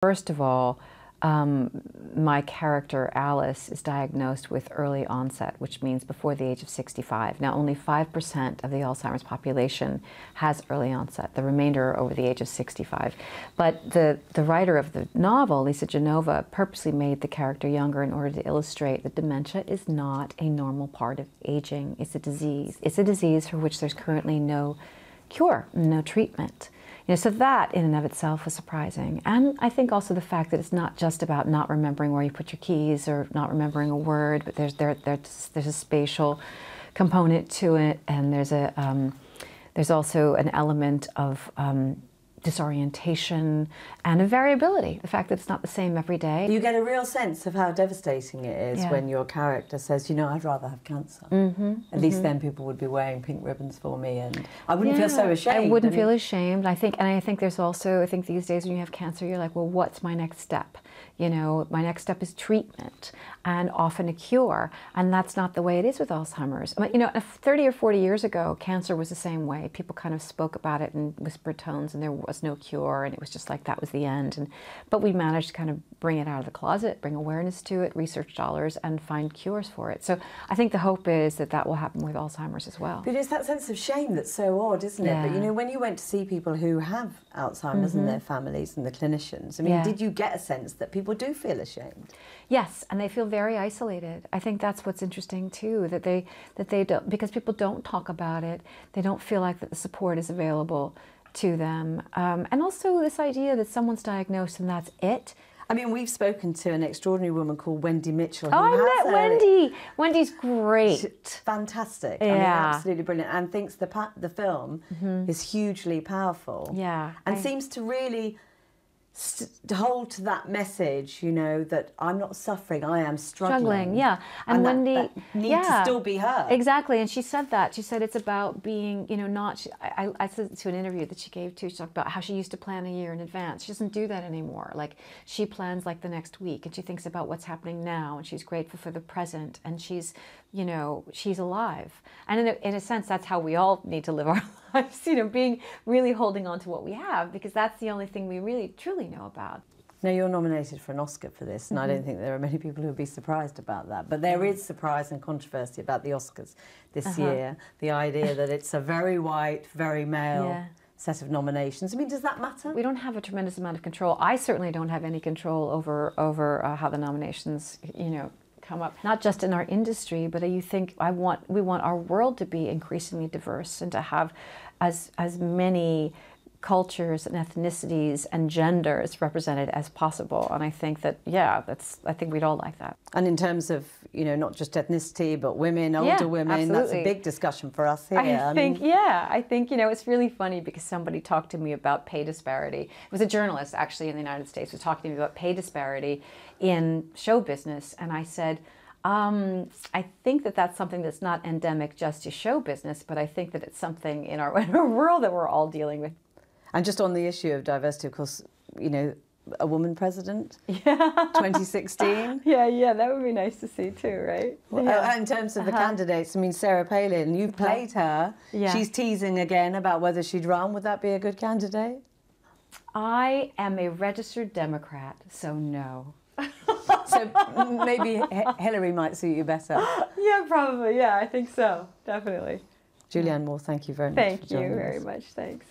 First of all, my character Alice is diagnosed with early onset, which means before the age of 65. Now, only 5% of the Alzheimer's population has early onset. The remainder are over the age of 65. But the writer of the novel, Lisa Genova, purposely made the character younger in order to illustrate that dementia is not a normal part of aging. It's a disease. It's a disease for which there's currently no cure, no treatment. So that in and of itself was surprising. And I think also the fact that it's not just about not remembering where you put your keys or not remembering a word, but there's a spatial component to it, and there's also an element of disorientation and a variability, the fact that it's not the same every day. You get a real sense of how devastating it is when your character says, you know, I'd rather have cancer. At least then people would be wearing pink ribbons for me and I wouldn't feel so ashamed. I wouldn't feel ashamed. I think there's also, I think these days when you have cancer, you're like, well, what's my next step? You know, my next step is treatment and often a cure. And that's not the way it is with Alzheimer's. I mean, you know, 30 or 40 years ago, cancer was the same way. People kind of spoke about it in whispered tones and there was no cure and it was just like that was the end. But we managed to kind of bring it out of the closet, bring awareness to it, research dollars, and find cures for it. So I think the hope is that that will happen with Alzheimer's as well. But it's that sense of shame that's so odd, isn't it? But you know, when you went to see people who have Alzheimer's and their families and the clinicians, I mean, did you get a sense that people do feel ashamed? Yes, and they feel very isolated. I think that's what's interesting too, that they don't, because people don't talk about it, they don't feel like that the support is available to them. And also this idea that someone's diagnosed and that's it. I mean, we've spoken to an extraordinary woman called Wendy Mitchell. Oh, I met Wendy. Wendy's great. She's fantastic. Yeah. I mean, absolutely brilliant. And thinks the film is hugely powerful. Yeah. And seems to really hold to that message, you know, that I'm not suffering, I am struggling. Yeah. And Wendy that needs to still be her. Exactly. And she said that. She said it's about being, you know, not, I said to an interview that she gave to, she talked about how she used to plan a year in advance. She doesn't do that anymore. Like, she plans like the next week and she thinks about what's happening now and she's grateful for the present and she's, you know, she's alive. And in a sense, that's how we all need to live our lives, you know, really holding on to what we have, because that's the only thing we really, truly know about. Now, you're nominated for an Oscar for this, and I don't think there are many people who would be surprised about that. But there is surprise and controversy about the Oscars this year. The idea that it's a very white, very male set of nominations. I mean, does that matter? We don't have a tremendous amount of control. I certainly don't have any control over how the nominations, you know, come up. Not just in our industry, but we want our world to be increasingly diverse and to have as many cultures and ethnicities and genders represented as possible. And I think that, I think we'd all like that. And in terms of, you know, not just ethnicity, but women, older women, absolutely. That's a big discussion for us here. I think, you know, it's really funny because somebody talked to me about pay disparity. It was a journalist, actually, in the United States, who was talking to me about pay disparity in show business. And I said, I think that that's something that's not endemic just to show business, but I think that it's something in our world that we're all dealing with. And just on the issue of diversity, of course, you know, a woman president, 2016. Yeah, that would be nice to see too, right? Well, in terms of the candidates, I mean, Sarah Palin, you've played her. She's teasing again about whether she'd run. Would that be a good candidate? I am a registered Democrat, so no. So maybe Hillary might suit you better. Yeah, probably. Yeah, I think so. Definitely. Julianne Moore, thank you very much for joining us. Thank you very much. Thanks.